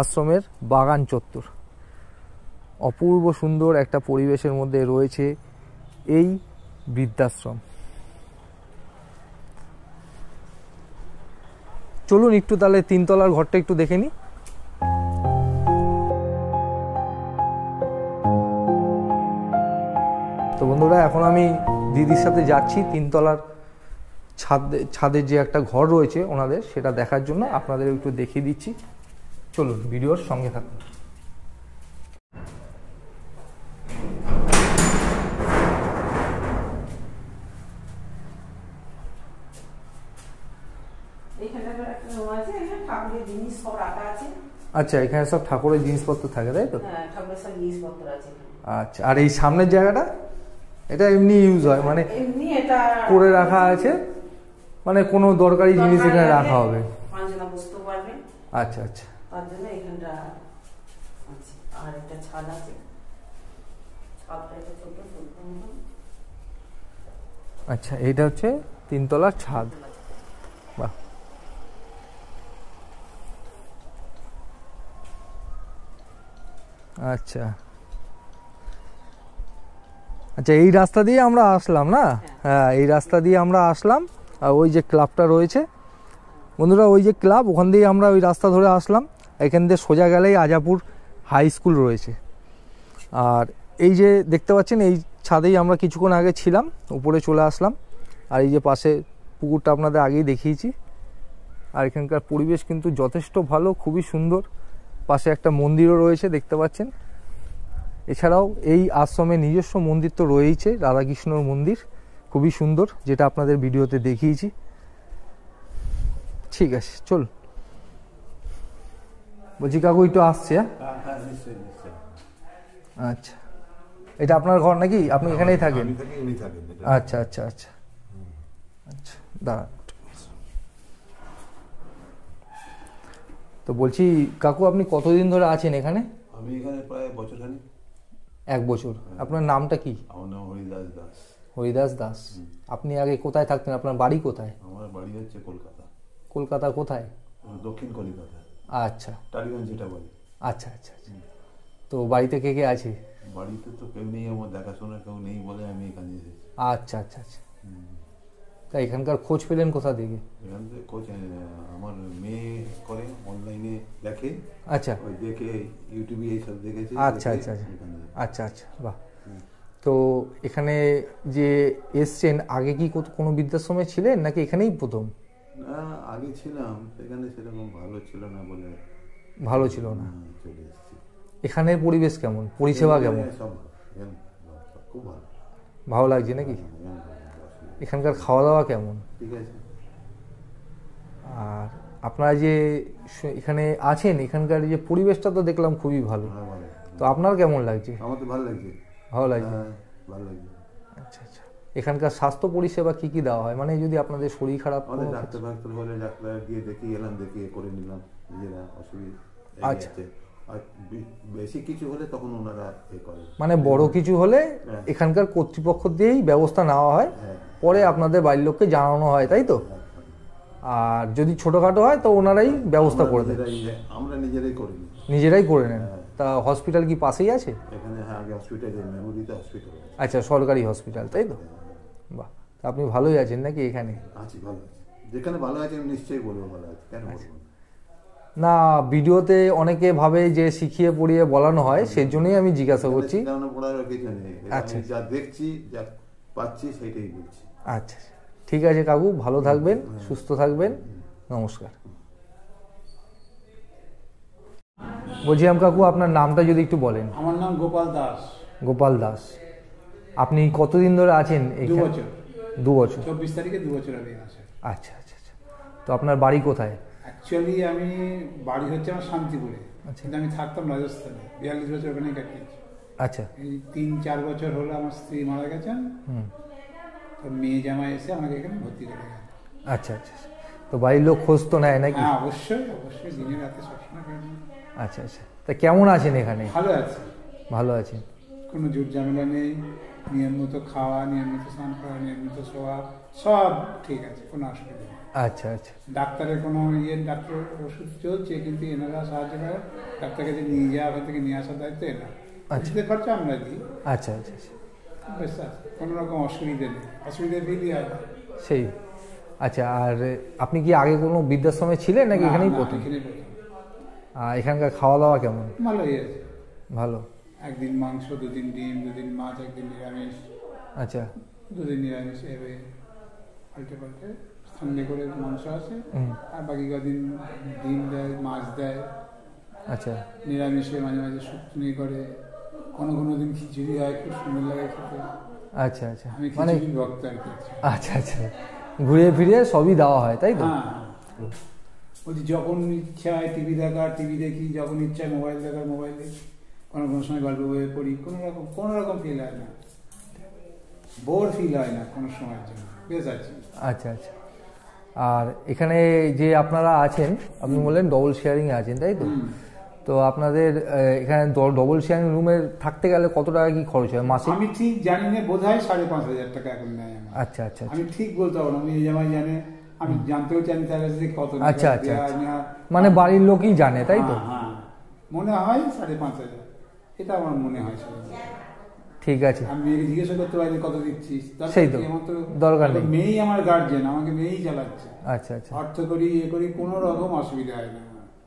আশ্রমের বাগান চত্বর। অপূর্ব সুন্দর একটা পরিবেশের মধ্যে রয়েছে এই বৃদ্ধাশ্রম। চলুন একটু তাহলে তিনতলার ঘরটা একটু দেখে নিই। তো বন্ধুরা, এখন আমি দিদির সাথে যাচ্ছি তিনতলার ছাদের যে একটা ঘর রয়েছে ওনাদের, সেটা দেখার জন্য আপনাদের একটু দেখিয়ে দিচ্ছি। চলুন ভিডিওর সঙ্গে থাকুন। এখানটা একটা রুম আছে, এখানে ঠাকুরের জিনিস সব রাখা আছে। আচ্ছা, এখানে সব ঠাকুরের জিনিসপত্র থাকে তাই তো? হ্যাঁ, ঠাকুরের সব জিনিসপত্র আছে এখানে। আচ্ছা, আর এই সামনের জায়গাটা এটা এমনি ইউজ হয়, মানে এমনি এটা করে রাখা আছে, মানে কোনো দরকারি জিনিস এখানে রাখা হবে। পাঁচজনা বসতে পারবে, আচ্ছা আচ্ছা তার জন্য এখানটা আছে। আর একটা ছাদ আছে, ছাদটা একটা ছোট ছোট মতো। আচ্ছা, এইটা হচ্ছে তিনতলার ছাদ। বাহ। আচ্ছা আচ্ছা, এই রাস্তা দিয়ে আমরা আসলাম না? হ্যাঁ, এই রাস্তা দিয়ে আমরা আসলাম। আর ওই যে ক্লাবটা রয়েছে বন্ধুরা, ওই যে ক্লাব, ওখান দিয়ে আমরা ওই রাস্তা ধরে আসলাম। এখান দিয়ে সোজা গেলেই আজাপুর হাই স্কুল রয়েছে। আর এই যে দেখতে পাচ্ছেন, এই ছাদেই আমরা কিছুক্ষণ আগে ছিলাম, উপরে চলে আসলাম। আর এই যে পাশে পুকুরটা আপনাদের আগেই দেখিয়েছি। আর এখানকার পরিবেশ কিন্তু যথেষ্ট ভালো, খুবই সুন্দর। পাশে একটা মন্দিরও রয়েছে দেখতে পাচ্ছেন। এছাড়াও এই আশ্রমে নিজস্ব মন্দির তো রয়েইছে, রাধাকৃষ্ণর মন্দির, খুবই সুন্দর, যেটা আপনাদের ভিডিওতে দেখিয়েছি। ঠিক আছে, চল। বলছি কাকু একটু আসছে। আচ্ছা, এটা আপনার ঘর নাকি? আপনি এখানেই থাকেন? আচ্ছা আচ্ছা আচ্ছা আচ্ছা, দাঁড়ান। তো বলছি কাকু, আপনি কতদিন ধরে আছেন এখানে? আমি এখানে প্রায় বছরখানেক। 1 বছর। আপনার নামটা কি? আমার নাম হরিদাস দাস। হরিদাস দাস। আপনি আগে কোথায় থাকতেন? আপনার বাড়ি কোথায়? আমার বাড়ি হচ্ছে কলকাতা। কলকাতা কোথায়? দক্ষিণ কলকাতা। আচ্ছা, টালিগঞ্জ যেটা বলে। আচ্ছা আচ্ছা আচ্ছা। তো বাড়িতে কে কে আছে? বাড়িতে তো কেউ নেই, আমার দেখাশোনা কেউ নেই বলে আমি এখানে এসেছি। আচ্ছা আচ্ছা আচ্ছা। তা এখানকার খোঁজ পেলেন কোথা থেকে? এখান থেকে খোঁজ আমার মেয়ে করে, অনলাইনে দেখে। আচ্ছা, ওই দেখে ইউটিউবে এইসব দেখেছে। আচ্ছা আচ্ছা আচ্ছা আচ্ছা আচ্ছা, বাহ। তো এখানে যে এসছেন, আগে কি কোনো বৃদ্ধাশ্রমে ছিলেন নাকি এখানেই প্রথম? না, আগে ছিলাম, সেখানে সেরকম ভালো ছিল না বলে। ভালো ছিল না? চলে এসেছি। এখানের পরিবেশ কেমন, পরিষেবা কেমন? সব খুব ভালো। ভালো লাগছে নাকি? এখানকার খাওয়া দাওয়া কেমন? ঠিক আছে। আর আপনারা যে এখানে আছেন, এখানকার যে পরিবেশটা তো দেখলাম খুবই ভালো। তো আপনার কেমন লাগছে? আমার তো ভালো লাগছে। ভালো লাগছে? ভালো লাগছে। আচ্ছা আচ্ছা। এখানকার স্বাস্থ্য পরিষেবা কি কি দেওয়া হয়, মানে যদি আপনাদের শরীর খারাপ? আমাদের ডাক্তার হলে ডাক্তার দিয়ে দেখিয়ে এলাম, দেখিয়ে করে নিলাম নিজেরা, অসুবিধা। আচ্ছা। আর বেশি কিছু হলে তখন ওনারা এ করে, মানে বড় কিছু হলে এখানকার কর্তৃপক্ষ দিয়েই ব্যবস্থা নেওয়া হয়, পরে আপনাদের বাড়ির লোককে জানানো হয় তাই তো? আর যদি ছোটোখাটো হয় তো ওনারাই ব্যবস্থা করে দেন, আমরা নিজেরাই করি, নিজেরাই করে নেন। তা হসপিটাল কি পাশেই আছে এখানে? হ্যাঁ, আগে হসপিটালে মেমোরিতে হসপিটাল। আচ্ছা, সরকারি হসপিটাল, তাই তো? বাহ, তা আপনি ভালোই আছেন নাকি এখানে? আছি, ভালো আছি। যেখানে ভালো আছে আমি নিশ্চয়ই বলবো ভালো আছে, কেন বলবো না? ভিডিওতে অনেকে ভাবে যে শিখিয়ে পড়িয়ে বলানো হয়, সেই জন্যই আমি জিজ্ঞাসা করছি। পড়ার কিছু নেই, আচ্ছা, যা দেখছি যা পাচ্ছি সেটাই বলছি। আচ্ছা, ঠিক আছে কাকু, ভালো থাকবেন, সুস্থ থাকবেন, নমস্কার। বলছিলাম কাকু, আপনার নামটা যদি একটু বলেন। আমার নাম গোপাল দাস। গোপাল দাস। আপনি কতদিন ধরে আছেন? 2 বছর। 2 বছর। 24 তারিখে 2 বছর আগে আছে। আচ্ছা আচ্ছা আচ্ছা। তো আপনার বাড়ি কোথায়? অ্যাকচুয়ালি আমি বাড়ি হচ্ছে আমার শান্তিপুরে, কিন্তু আমি থাকতাম রাজস্থানে, 42 বছর ওখানেই কাটিয়েছি। আচ্ছা। এই 3-4 বছর হলো আমার স্ত্রী মারা গেছেন, তো মেয়ে জামাই এসে আমাকে এখানে ভর্তি করে গেছে। আচ্ছা আচ্ছা। তো বাড়ির লোক খোঁজ তো নেয় নাকি? হ্যাঁ, অবশ্যই অবশ্যই, দিনে রাতে সবসময়। আচ্ছা আচ্ছা। তা কেমন আছেন এখানে? ভালো আছে। ভালো আছেন, কোনো জোর ঝামেলা নেই, নিয়মিত খাওয়া, নিয়মিত স্নান করা, নিয়মিত শোয়া, সব ঠিক আছে, কোনো অসুবিধা নেই। আচ্ছা আচ্ছা। ডাক্তারের কোনো ডাক্তার ওষুধ চলছে, কিন্তু এনারা সাহায্য করে, ডাক্তারকে যে নিয়ে যাওয়া, ওখান থেকে নিয়ে আসার দায়িত্ব এনার। ওষুধের খরচা আমরা দিই। আচ্ছা আচ্ছা আচ্ছা। বেশ আছে, কোনো রকম অসুবিধা নেই, অসুবিধা ফিরই হয় না। সেই। আচ্ছা, আর আপনি কি আগে কোনো বৃদ্ধাশ্রমে ছিলেন নাকি এখানেই প্রথম? এখানকার খাওয়া দাওয়া কেমন? ভালোই আছে। ভালো। একদিন মাংস, 2 দিন ডিম, 2 দিন মাছ, একদিন নিরামিষ। আচ্ছা। 2 দিন নিরামিষ, এভাবে পাল্টে পাল্টে সানডে করে মাংস আছে, আর বাকি কদিন ডিম দেয়, মাছ দেয়। আচ্ছা। নিরামিষে মাঝে মাঝে শুকনি করে, কোনো কোনো দিন খিচুড়ি হয়, খুব সুন্দর লাগে খেতে। আচ্ছা আচ্ছা। আমি খিচুড়ি ভক্ত আর কি। আচ্ছা আচ্ছা, ঘুরে ফিরে সবই দেওয়া হয়, তাই তো? হ্যাঁ, বলছি যখন ইচ্ছা হয় টিভি দেখার, টিভি দেখি, যখন ইচ্ছা হয় মোবাইল দেখার, মোবাইল দেখি, কোনো কোনো সময় গল্প বই পড়ি, কোনো রকম ফিল হয় না, বোর ফিল হয় না কোনো সময়ের জন্য, বেশ আছে। আচ্ছা আচ্ছা। আর এখানে যে আপনারা আছেন, আপনি বললেন ডবল শেয়ারিং এ আছেন, তাই তো? তো আপনাদের এখানে ডবল শেয়ারিং রুমে থাকতে গেলে কত টাকা কি খরচ হয় মাসে? আমি ঠিক জানি না, বোধ হয় 5,500 টাকা এখন নেয়। আচ্ছা আচ্ছা। আমি ঠিক বলতে পারবো না, আমি এই জামাই জানে, আমি জানতেও চাই তার কাছে কত। আচ্ছা আচ্ছা, মানে বাড়ির লোকই জানে, তাই তো? হ্যাঁ, মনে হয় 5,500, এটা আমার মনে হয়। ঠিক আছে। আমি জিজ্ঞাসা করতে পারি কত দিচ্ছিস, সেই তো দরকার নেই, মেয়েই আমার গার্জিয়ান, আমাকে মেয়েই চালাচ্ছে। আচ্ছা আচ্ছা। অর্থ করি, করি, কোনো রকম অসুবিধা হয় না।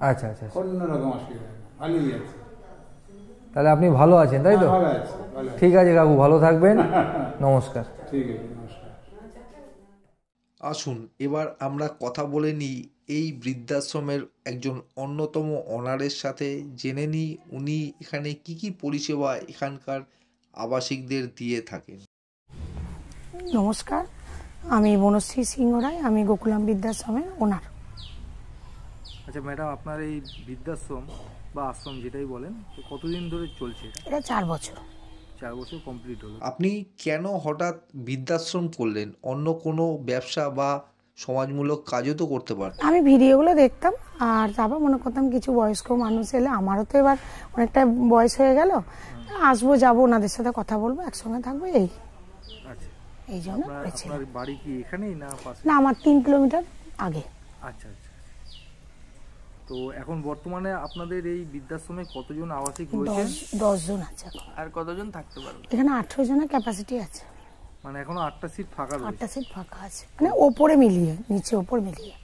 আচ্ছা আচ্ছা, কোনো রকম অসুবিধা হয় না, ভালোই আছে। তাহলে আপনি ভালো আছেন, তাই তো? ভালো আছে, ভালো। ঠিক আছে কাকু, ভালো থাকবেন, নমস্কার। ঠিক আছে, নমস্কার। আসুন এবার আমরা কথা বলে নিই এই বৃদ্ধাশ্রমের একজন অন্যতম ওনারের সাথে, জেনে নিই উনি এখানে কি কি পরিষেবা এখানকার আবাসিকদের দিয়ে থাকেন। নমস্কার, আমি বনশ্রী সিংহ রায়, আমি গোকুলাম বৃদ্ধাশ্রমের ওনার। আচ্ছা ম্যাডাম, আপনার এই বৃদ্ধাশ্রম বা আশ্রম যেটাই বলেন, কতদিন ধরে চলছে? এটা 4 বছর। 4 বছর কমপ্লিট হলো। আপনি কেন হঠাৎ বৃদ্ধাশ্রম করলেন? অন্য কোনো ব্যবসা বা সমাজমূলক কাজও তো করতে পারেন। আমি ভিডিওগুলো দেখতাম, আর তারপর মনে করতাম কিছু বয়স্ক মানুষ এলে, আমারও তো এবার অনেকটা বয়স হয়ে গেল, আসবো যাবো, ওনাদের সাথে কথা বলবো, একসঙ্গে থাকবো, এই জন্য। আপনার বাড়ি কি এখানেই না পাশে? না, আমার 3 কিলোমিটার আগে। আচ্ছা আচ্ছা। তো এখন বর্তমানে আপনাদের এই বৃদ্ধাশ্রমে কতজন আবাসিক রয়েছে? 10 জন আছে। আর কতজন থাকতে পারবে? এখানে 18 জনের ক্যাপাসিটি আছে। মানে এখনো 8টা সিট ফাঁকা রয়েছে? 8টা সিট ফাঁকা আছে, মানে ওপরে মিলিয়ে, নিচে ওপর মিলিয়ে।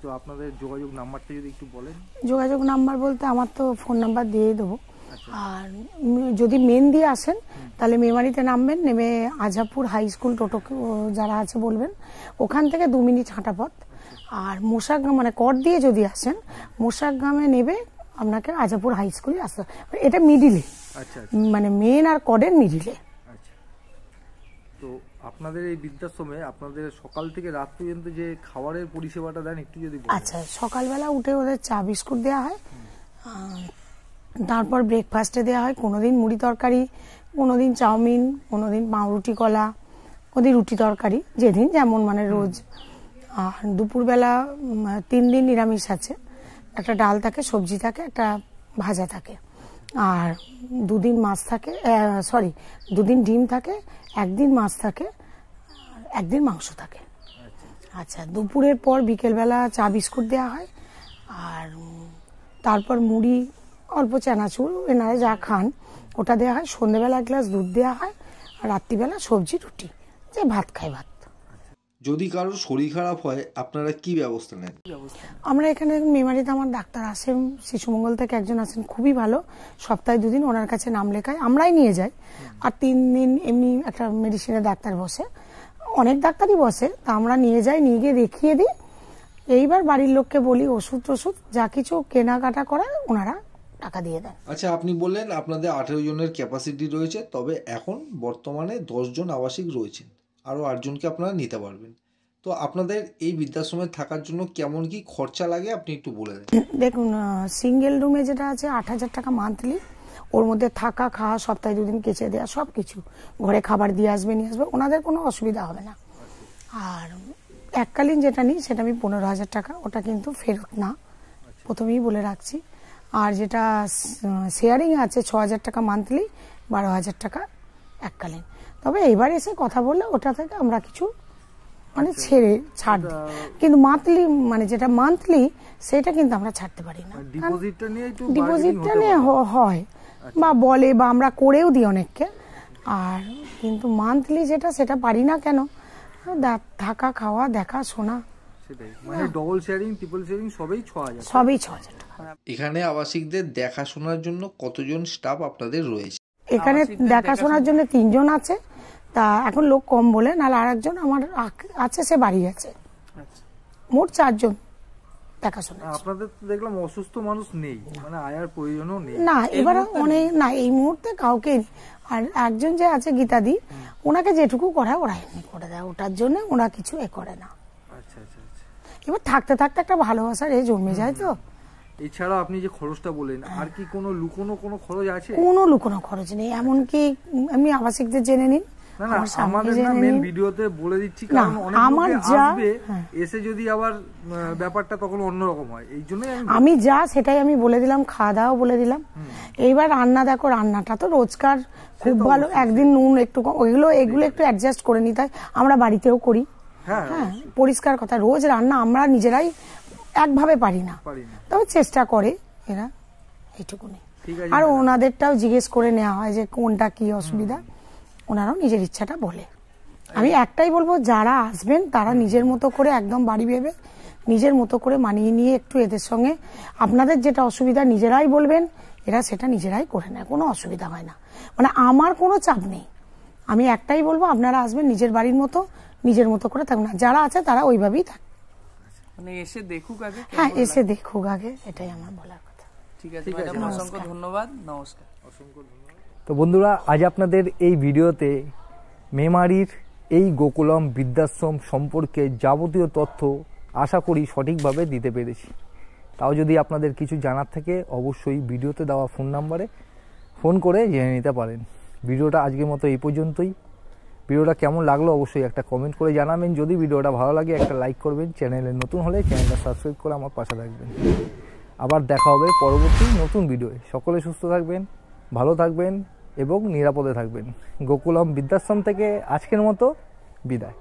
তো আপনাদের যোগাযোগ নাম্বারটা যদি একটু বলেন। যোগাযোগ নাম্বার বলতে আমার তো ফোন নাম্বার দিয়ে দেবো, আর যদি মেন দিয়ে আসেন তাহলে মেমারিতে নামবেন, নেমে আজাপুর হাই স্কুল টোটো যারা আছে বলবেন, ওখান থেকে 2 মিনিট হাঁটা পথ। আর মোশাগ্রাম মানে কর দিয়ে যদি আসেন, মোশাগ্রামে নেবে আপনাকে আজাপুর হাই স্কুলে আসতে, এটা মিডিলে, মানে মেন আর করের মিডিলে। আচ্ছা। তো আপনাদের এই বৃদ্ধাশ্রমে আপনাদের সকাল থেকে রাত পর্যন্ত যে খাবারের পরিষেবাটা দেন একটু যদি বলেন। আচ্ছা, সকালবেলা উঠে ওদের চা বিস্কুট দেওয়া হয়, তারপর ব্রেকফাস্টে দেওয়া হয় কোনোদিন মুড়ি তরকারি, কোনোদিন চাউমিন, কোনোদিন পাউরুটি কলা, কোনোদিন রুটি তরকারি, যেদিন যেমন মানে রোজ। আর দুপুরবেলা 3 দিন নিরামিষ আছে, একটা ডাল থাকে, সবজি থাকে, একটা ভাজা থাকে, আর 2 দিন মাছ থাকে, 2 দিন ডিম থাকে, 1 দিন মাছ থাকে, 1 দিন মাংস থাকে। আচ্ছা, দুপুরের পর বিকেলবেলা চা বিস্কুট দেওয়া হয়, আর তারপর মুড়ি, অল্প চানাচুর এনারা যা খান ওটা দেওয়া হয়। সন্ধ্যেবেলা এক গ্লাস দুধ দেওয়া হয়, আর রাত্রিবেলা সবজি রুটি, যে ভাত খায় ভাত। যদি কারোর শরীর খারাপ হয় আপনারা কি ব্যবস্থা নেন? আমরা এখানে মেমারিতে আমার ডাক্তার আসেন, শিশুমঙ্গল থেকে একজন আছেন, খুবই ভালো। সপ্তাহে 2 দিন ওনার কাছে নাম লেখায়, আমরাই নিয়ে যাই। আর 3 দিন এমনি একটা মেডিসিনের ডাক্তার বসে, অনেক ডাক্তারই বসে, তা আমরা নিয়ে যাই, নিয়ে গিয়ে দেখিয়ে দিই। এইবার বাড়ির লোককে বলি ওষুধ টষুধ যা কিছু কেনাকাটা করে ওনারা টাকা দিয়ে দেন। আচ্ছা, আপনি বললেন আপনাদের 18 জনের ক্যাপাসিটি রয়েছে, তবে এখন বর্তমানে 10 জন আবাসিক রয়েছেন, আরও 8 জনকে আপনারা নিতে পারবেন। তো আপনাদের এই বৃদ্ধাশ্রমে থাকার জন্য কেমন কি খরচা লাগে আপনি একটু বলে দেন। দেখুন, সিঙ্গেল রুমে যেটা আছে 8,000 টাকা মান্থলি, ওর মধ্যে থাকা খাওয়া, সপ্তাহে 2 দিন কেচে দেওয়া, সব কিছু, ঘরে খাবার দিয়ে আসবে নিয়ে আসবে, ওনাদের কোনো অসুবিধা হবে না। আর এককালীন যেটা নিই সেটা আমি 15,000 টাকা, ওটা কিন্তু ফেরত না, প্রথমেই বলে রাখছি। আর যেটা শেয়ারিং আছে 6,000 টাকা মান্থলি, 12,000 টাকা এককালীন। তবে এবার এসে কথা বললে ওটা থেকে আমরা কিছু মানে ছাড় দিই, কিন্তু মান্থলি মানে যেটা মান্থলি সেটা কিন্তু আমরা ছাড়তে পারি না। ডিপোজিটটা নিয়ে হয় বা বলে, বা আমরা করেও দিই অনেককে। আর কিন্তু মান্থলি যেটা সেটা পারি না। কেন? থাকা খাওয়া দেখা শোনা, মানে ডবল শেয়ারিং ট্রিপল শেয়ারিং সবই 6,000, সবই 6,000 টাকা। এখানে আবাসিকদের দেখাশোনার জন্য কতজন স্টাফ আপনাদের রয়েছে? এখানে দেখাশোনার জন্য 3 জন আছে, তা এখন লোক কম বলে, নাহলে আরেকজন আমার আছে, সে বাড়ি আছে। মোট 4 জন দেখাশোনা। আপনাদের তো দেখলাম অসুস্থ মানুষ নেই, মানে আয়ার প্রয়োজনও নেই না, এবার অনেক না, এই মুহূর্তে কাউকে। আর একজন যে আছে গীতাদি, ওনাকে যেটুকু করা ওরা এমনি করে দেয়, ওটার জন্য ওরা কিছু করে না। আচ্ছা আচ্ছা আচ্ছা। এবার থাকতে থাকতে একটা ভালোবাসার জন্মে যায়। তো এছাড়া আপনি যে খরচটা বলেন, আর কি কোনো লুকোনো কোনো খরচ আছে? কোনো লুকোনো খরচ নেই, এমনকি আমি আবাসিকদের জেনে নিন। না না, আমাদের না মেন ভিডিওতে বলে দিচ্ছি, কারণ অনেক লোক আসবে, এসে যদি আবার ব্যাপারটা তখন অন্যরকম হয়, এই জন্যই আমি যা সেটাই আমি বলে দিলাম, খাওয়া দাওয়া বলে দিলাম। এইবার রান্না দেখো, রান্নাটা তো রোজকার খুব ভালো, একদিন নুন একটু এগুলো একটু অ্যাডজাস্ট করে নিতে হয়, আমরা বাড়িতেও করি। হ্যাঁ, পরিষ্কার কথা, রোজ রান্না আমরা নিজেরাই একভাবে পারি না, তবে চেষ্টা করে এরা, এইটুকুনি। আর ওনাদেরটাও জিজ্ঞেস করে নেওয়া হয় যে কোনটা কি অসুবিধা, ওনারাও নিজের ইচ্ছাটা বলে। আমি একটাই বলবো, যারা আসবেন তারা নিজের মতো করে একদম বাড়ি ভেবে নিজের মতো করে মানিয়ে নিয়ে একটু এদের সঙ্গে আপনাদের যেটা অসুবিধা নিজেরাই বলবেন, এরা সেটা নিজেরাই করে নেয়, কোনো অসুবিধা হয় না। মানে আমার কোনো চাপ নেই, আমি একটাই বলবো আপনারা আসবেন নিজের বাড়ির মতো, নিজের মতো করে থাকুন, না যারা আছে তারা ওইভাবেই থাকে। মানে এসে দেখুক আগে। হ্যাঁ, এসে দেখুক আগে, এটাই আমার বলার কথা। ঠিক আছে ম্যাডাম, অসংখ্য ধন্যবাদ। নমস্কার। অসংখ্য ধন্যবাদ। তো বন্ধুরা, আজ আপনাদের এই ভিডিওতে মেমারির এই গোকুলম বৃদ্ধাশ্রম সম্পর্কে যাবতীয় তথ্য আশা করি সঠিকভাবে দিতে পেরেছি। তাও যদি আপনাদের কিছু জানার থাকে অবশ্যই ভিডিওতে দেওয়া ফোন নাম্বারে ফোন করে জেনে নিতে পারেন। ভিডিওটা আজকের মতো এই পর্যন্তই। ভিডিওটা কেমন লাগলো অবশ্যই একটা কমেন্ট করে জানাবেন। যদি ভিডিওটা ভালো লাগে একটা লাইক করবেন, চ্যানেলে নতুন হলে চ্যানেলটা সাবস্ক্রাইব করে আমার পাশে থাকবেন। আবার দেখা হবে পরবর্তী নতুন ভিডিওয়ে। সকলে সুস্থ থাকবেন, ভালো থাকবেন এবং নিরাপদে থাকবেন। গোকুলম বৃদ্ধাশ্রম থেকে আজকের মতো বিদায়।